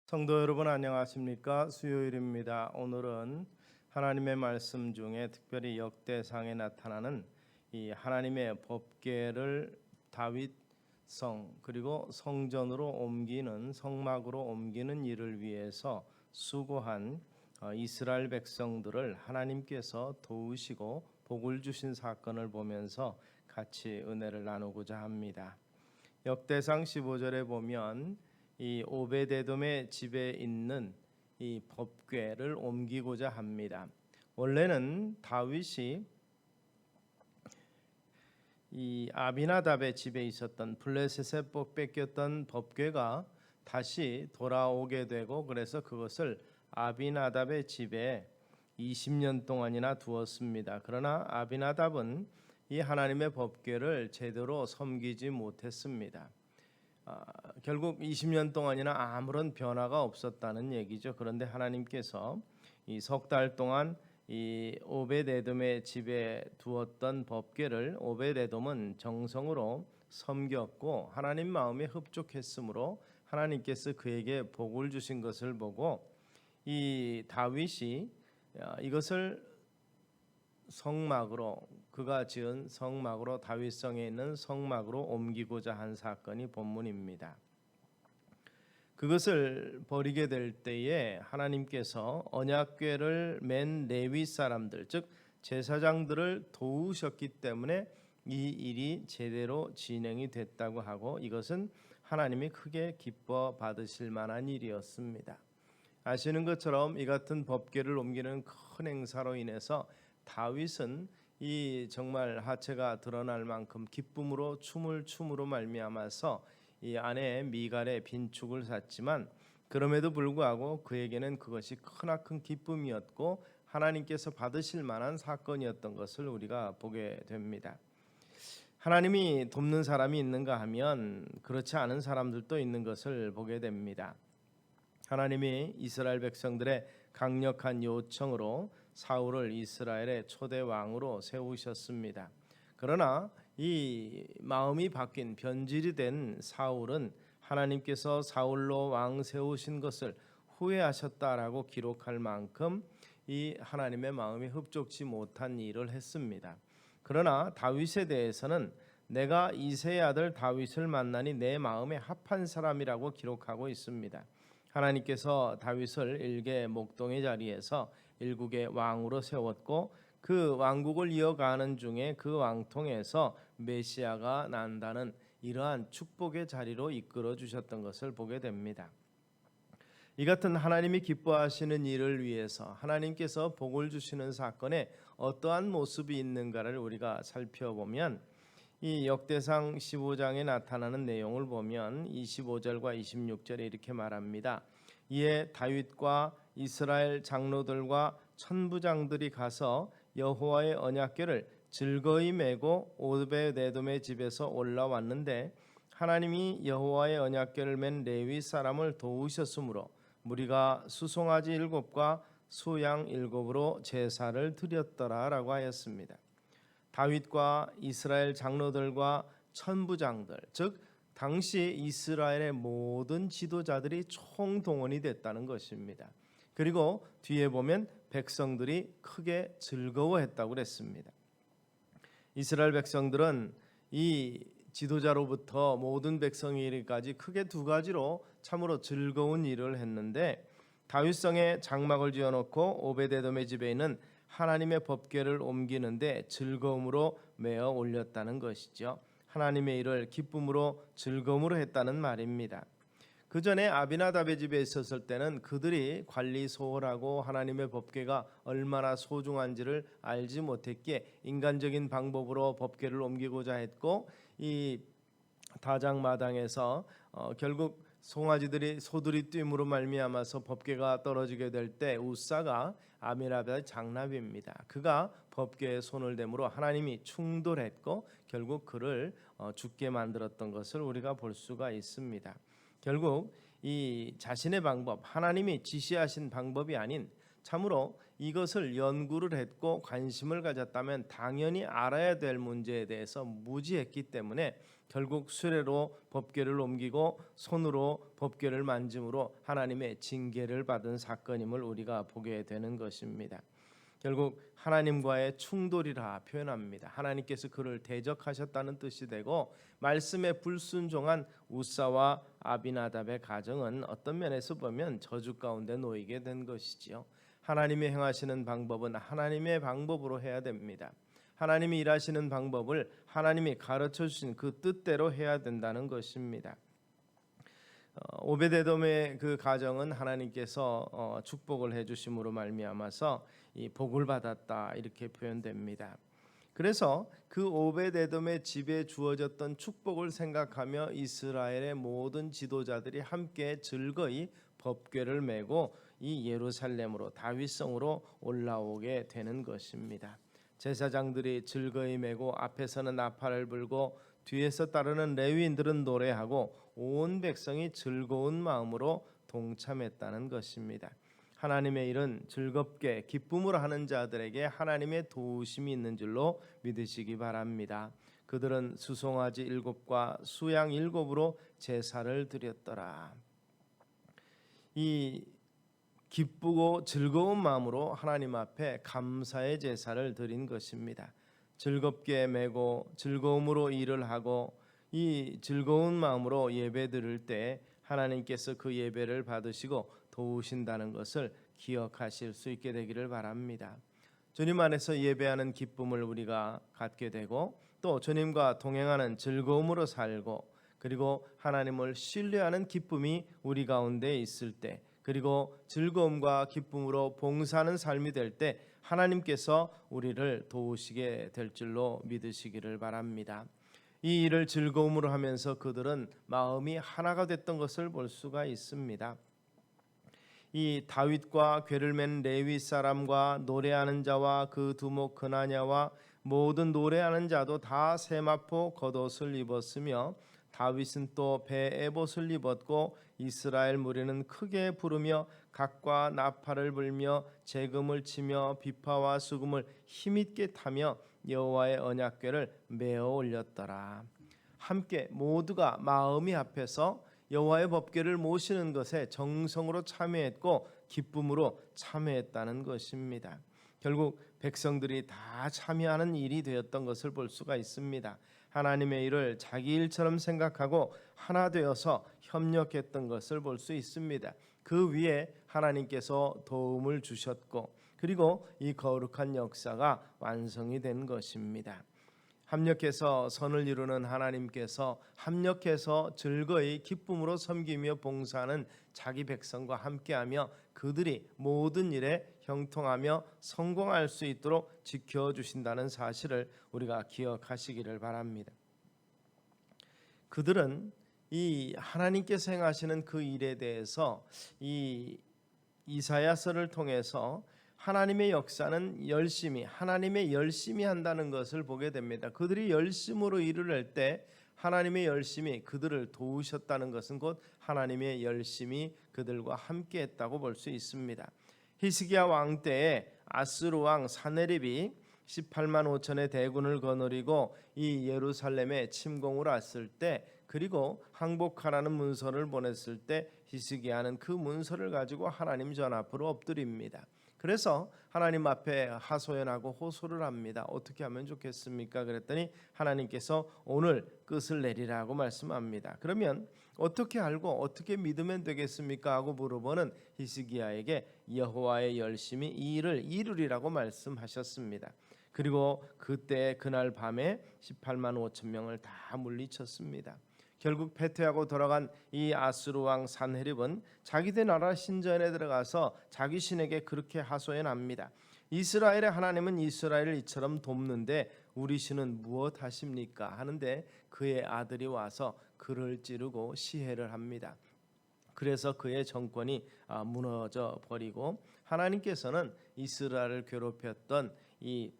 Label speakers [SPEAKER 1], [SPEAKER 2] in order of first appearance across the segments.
[SPEAKER 1] 성도 여러분 안녕하십니까? 수요일입니다. 오늘은 하나님의 말씀 중에 특별히 역대상에 나타나는 이 하나님의 법궤를 다윗성 그리고 성전으로 옮기는 성막으로 옮기는 일을 위해서 수고한 이스라엘 백성들을 하나님께서 도우시고 복을 주신 사건을 보면서 같이 은혜를 나누고자 합니다. 역대상 15절에 보면 이 오베데돔의 집에 있는 이 법궤를 옮기고자 합니다. 원래는 다윗이 이 아비나답의 집에 있었던 블레셋에 뺏겼던 법궤가 다시 돌아오게 되고, 그래서 그것을 아비나답의 집에 20년 동안이나 두었습니다. 그러나 아비나답은 이 하나님의 법궤를 제대로 섬기지 못했습니다. 결국 20년 동안이나 아무런 변화가 없었다는 얘기죠. 그런데 하나님께서 이 석 달 동안 이 오베데돔의 집에 두었던 법궤를 오베데돔은 정성으로 섬겼고 하나님 마음에 흡족했으므로 하나님께서 그에게 복을 주신 것을 보고 이 다윗이 이것을 성막으로, 그가 지은 성막으로, 다윗성에 있는 성막으로 옮기고자 한 사건이 본문입니다. 그것을 버리게 될 때에 하나님께서 언약궤를 맨 레위 사람들, 즉 제사장들을 도우셨기 때문에 이 일이 제대로 진행이 됐다고 하고, 이것은 하나님이 크게 기뻐 받으실 만한 일이었습니다. 아시는 것처럼 이 같은 법궤를 옮기는 큰 행사로 인해서 다윗은 이 정말 하체가 드러날 만큼 기쁨으로 춤을 춤으로 말미암아서 이 아내 미갈의 빈축을 샀지만, 그럼에도 불구하고 그에게는 그것이 크나큰 기쁨이었고 하나님께서 받으실 만한 사건이었던 것을 우리가 보게 됩니다. 하나님이 돕는 사람이 있는가 하면 그렇지 않은 사람들도 있는 것을 보게 됩니다. 하나님이 이스라엘 백성들의 강력한 요청으로 사울을 이스라엘의 초대 왕으로 세우셨습니다. 그러나 이 마음이 바뀐 변질이 된 사울은 하나님께서 사울로 왕 세우신 것을 후회하셨다라고 기록할 만큼 이 하나님의 마음이 흡족지 못한 일을 했습니다. 그러나 다윗에 대해서는 내가 이새의 아들 다윗을 만나니 내 마음에 합한 사람이라고 기록하고 있습니다. 하나님께서 다윗을 일개 목동의 자리에서 일국의 왕으로 세웠고 그 왕국을 이어가는 중에 그 왕통에서 메시아가 난다는 이러한 축복의 자리로 이끌어 주셨던 것을 보게 됩니다. 이 같은 하나님이 기뻐하시는 일을 위해서 하나님께서 복을 주시는 사건에 어떠한 모습이 있는가를 우리가 살펴보면, 이 역대상 15장에 나타나는 내용을 보면 25절과 26절에 이렇게 말합니다. 이에 다윗과 이스라엘 장로들과 천부장들이 가서 여호와의 언약궤를 즐거이 메고 오베데돔의 집에서 올라왔는데 하나님이 여호와의 언약궤를 맨 레위 사람을 도우셨으므로 무리가 수송아지 7과 수양 7으로 제사를 드렸더라라고 하였습니다. 다윗과 이스라엘 장로들과 천부장들, 즉 당시 이스라엘의 모든 지도자들이 총동원이 됐다는 것입니다. 그리고 뒤에 보면 백성들이 크게 즐거워했다고 그랬습니다. 이스라엘 백성들은 이 지도자로부터 모든 백성이 이르기까지 크게 두 가지로 참으로 즐거운 일을 했는데, 다윗성에 장막을 지어놓고 오베데돔의 집에 있는 하나님의 법궤를 옮기는데 즐거움으로 메어 올렸다는 것이죠. 하나님의 일을 기쁨으로 즐거움으로 했다는 말입니다. 그 전에 아비나답의 집에 있었을 때는 그들이 관리 소홀하고 하나님의 법궤가 얼마나 소중한지를 알지 못했기에 인간적인 방법으로 법궤를 옮기고자 했고, 이 다장마당에서 결국 소들이 뜀으로 말미암아서 법궤가 떨어지게 될 때 우사가 아미나답의 장남입니다. 그가 법궤에 손을 대므로 하나님이 충돌했고 결국 그를 죽게 만들었던 것을 우리가 볼 수가 있습니다. 결국 이 자신의 방법, 하나님이 지시하신 방법이 아닌 참으로 이것을 연구를 했고 관심을 가졌다면 당연히 알아야 될 문제에 대해서 무지했기 때문에 결국 수레로 법궤를 옮기고 손으로 법궤를 만짐으로 하나님의 징계를 받은 사건임을 우리가 보게 되는 것입니다. 결국 하나님과의 충돌이라 표현합니다. 하나님께서 그를 대적하셨다는 뜻이 되고 말씀에 불순종한 우사와 아비나답의 가정은 어떤 면에서 보면 저주 가운데 놓이게 된 것이지요. 하나님이 행하시는 방법은 하나님의 방법으로 해야 됩니다. 하나님이 일하시는 방법을 하나님이 가르쳐 주신 그 뜻대로 해야 된다는 것입니다. 오베데돔의 그 가정은 하나님께서 축복을 해주심으로 말미암아서 이 복을 받았다 이렇게 표현됩니다. 그래서 그 오베데돔의 집에 주어졌던 축복을 생각하며 이스라엘의 모든 지도자들이 함께 즐거이 법궤를 메고 이 예루살렘으로 다윗성으로 올라오게 되는 것입니다. 제사장들이 즐거이 메고 앞에서는 나팔을 불고 뒤에서 따르는 레위인들은 노래하고 온 백성이 즐거운 마음으로 동참했다는 것입니다. 하나님의 일은 즐겁게 기쁨으로 하는 자들에게 하나님의 도우심이 있는 줄로 믿으시기 바랍니다. 그들은 수송아지 7과 수양 7으로 제사를 드렸더라. 이 기쁘고 즐거운 마음으로 하나님 앞에 감사의 제사를 드린 것입니다. 즐겁게 매고 즐거움으로 일을 하고 이 즐거운 마음으로 예배 드릴 때 하나님께서 그 예배를 받으시고 도우신다는 것을 기억하실 수 있게 되기를 바랍니다. 주님 안에서 예배하는 기쁨을 우리가 갖게 되고 또 주님과 동행하는 즐거움으로 살고 그리고 하나님을 신뢰하는 기쁨이 우리 가운데 있을 때 그리고 즐거움과 기쁨으로 봉사하는 삶이 될 때 하나님께서 우리를 도우시게 될 줄로 믿으시기를 바랍니다. 이 일을 즐거움으로 하면서 그들은 마음이 하나가 됐던 것을 볼 수가 있습니다. 이 다윗과 궤를 맨 레위 사람과 노래하는 자와 그 두목 그나냐와 모든 노래하는 자도 다 세마포 겉옷을 입었으며 다윗은 또 베에봇을 입었고 이스라엘 무리는 크게 부르며 각과 나팔을 불며 재금을 치며 비파와 수금을 힘있게 타며 여호와의 언약궤를 메어 올렸더라. 함께 모두가 마음이 합해서 여호와의 법궤를 모시는 것에 정성으로 참여했고 기쁨으로 참여했다는 것입니다. 결국 백성들이 다 참여하는 일이 되었던 것을 볼 수가 있습니다. 하나님의 일을 자기 일처럼 생각하고 하나 되어서 협력했던 것을 볼 수 있습니다. 그 위에 하나님께서 도움을 주셨고 그리고 이 거룩한 역사가 완성이 된 것입니다. 합력해서 선을 이루는 하나님께서 합력해서 즐거이 기쁨으로 섬기며 봉사하는 자기 백성과 함께하며 그들이 모든 일에 형통하며 성공할 수 있도록 지켜주신다는 사실을 우리가 기억하시기를 바랍니다. 그들은 이 하나님께서 행하시는 그 일에 대해서 이 이사야서를 통해서 하나님의 역사는 하나님의 열심히 한다는 것을 보게 됩니다. 그들이 열심으로 일을 할 때 하나님의 열심히 그들을 도우셨다는 것은 곧 하나님의 열심히 그들과 함께했다고 볼 수 있습니다. 히스기야 왕 때에 아스루 왕 사네립이 18만 5천의 대군을 거느리고 이 예루살렘에 침공을 왔을 때 그리고 항복하라는 문서를 보냈을 때 히스기야는 그 문서를 가지고 하나님 전 앞으로 엎드립니다. 그래서 하나님 앞에 하소연하고 호소를 합니다. 어떻게 하면 좋겠습니까? 그랬더니 하나님께서 오늘 끝을 내리라고 말씀합니다. 그러면 어떻게 알고 어떻게 믿으면 되겠습니까? 하고 물어보는 히스기야에게 여호와의 열심히 이 일을 이루리라고 말씀하셨습니다. 그리고 그때 그날 밤에 18만 5천 명을 다 물리쳤습니다. 결국 패퇴하고 돌아간 이 아스루 왕 산헤립은 자기들 나라 신전에 들어가서 자기 신에게 그렇게 하소연합니다. 이스라엘의 하나님은 이스라엘을 이처럼 돕는데 우리 신은 무엇 하십니까? 하는데 그의 아들이 와서 그를 찌르고 시해를 합니다. 그래서 그의 정권이 무너져 버리고 하나님께서는 이스라엘을 괴롭혔던 이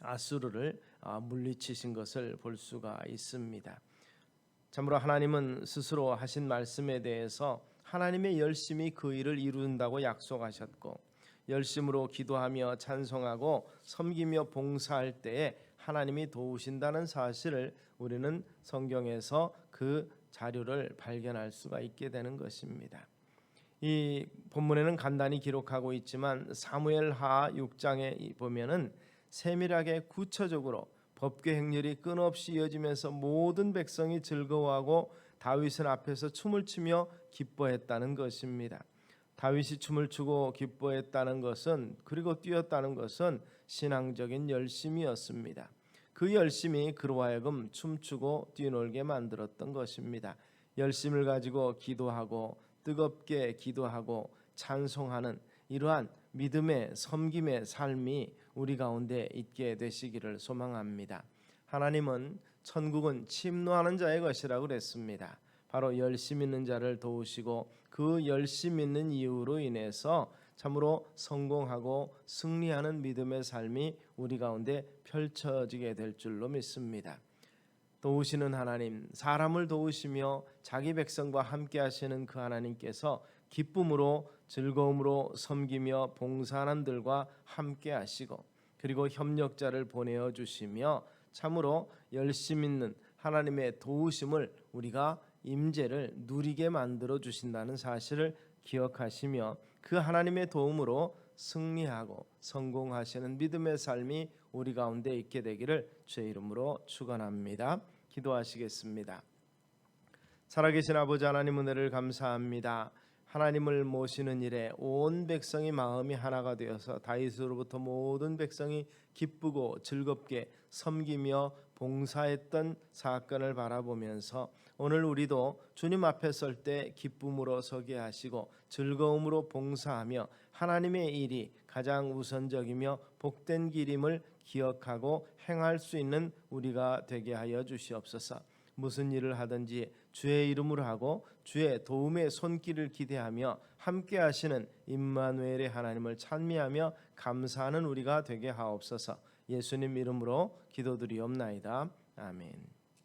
[SPEAKER 1] 아수르를 물리치신 것을 볼 수가 있습니다. 참으로 하나님은 스스로 하신 말씀에 대해서 하나님의 열심히 그 일을 이룬다고 약속하셨고 열심으로 기도하며 찬송하고 섬기며 봉사할 때에 하나님이 도우신다는 사실을 우리는 성경에서 그 자료를 발견할 수가 있게 되는 것입니다. 이 본문에는 간단히 기록하고 있지만 사무엘하 6장에 보면은 세밀하게 구체적으로 법궤 행렬이 끊없이 이어지면서 모든 백성이 즐거워하고 다윗은 앞에서 춤을 추며 기뻐했다는 것입니다. 다윗이 춤을 추고 기뻐했다는 것은, 그리고 뛰었다는 것은 신앙적인 열심이었습니다. 그 열심이 그로 하여금 춤추고 뛰놀게 만들었던 것입니다. 열심을 가지고 기도하고 뜨겁게 기도하고 찬송하는 이러한 믿음의 섬김의 삶이 우리 가운데 있게 되시기를 소망합니다. 하나님은 천국은 침노하는 자의 것이라고 그랬습니다. 바로 열심 있는 자를 도우시고 그 열심 있는 이유로 인해서 참으로 성공하고 승리하는 믿음의 삶이 우리 가운데 펼쳐지게 될 줄로 믿습니다. 도우시는 하나님, 사람을 도우시며 자기 백성과 함께 하시는 그 하나님께서 기쁨으로 즐거움으로 섬기며 봉사하는 들과 함께 하시고 그리고 협력자를 보내어 주시며 참으로 열심 있는 하나님의 도우심을 우리가 임재를 누리게 만들어 주신다는 사실을 기억하시며 그 하나님의 도움으로 승리하고 성공하시는 믿음의 삶이 우리 가운데 있게 되기를 주의 이름으로 축원합니다. 기도하시겠습니다. 살아계신 아버지 하나님, 은혜를 감사합니다. 하나님을 모시는 일에 온 백성이 마음이 하나가 되어서 다윗으로부터 모든 백성이 기쁘고 즐겁게 섬기며 봉사했던 사건을 바라보면서 오늘 우리도 주님 앞에 설 때 기쁨으로 서게 하시고 즐거움으로 봉사하며 하나님의 일이 가장 우선적이며 복된 길임을 기억하고 행할 수 있는 우리가 되게 하여 주시옵소서. 무슨 일을 하든지 주의 이름으로 하고 주의 도움의 손길을 기대하며 함께 하시는 임마누엘의 하나님을 찬미하며 감사하는 우리가 되게 하옵소서. 예수님 이름으로 기도드리옵나이다. 아멘.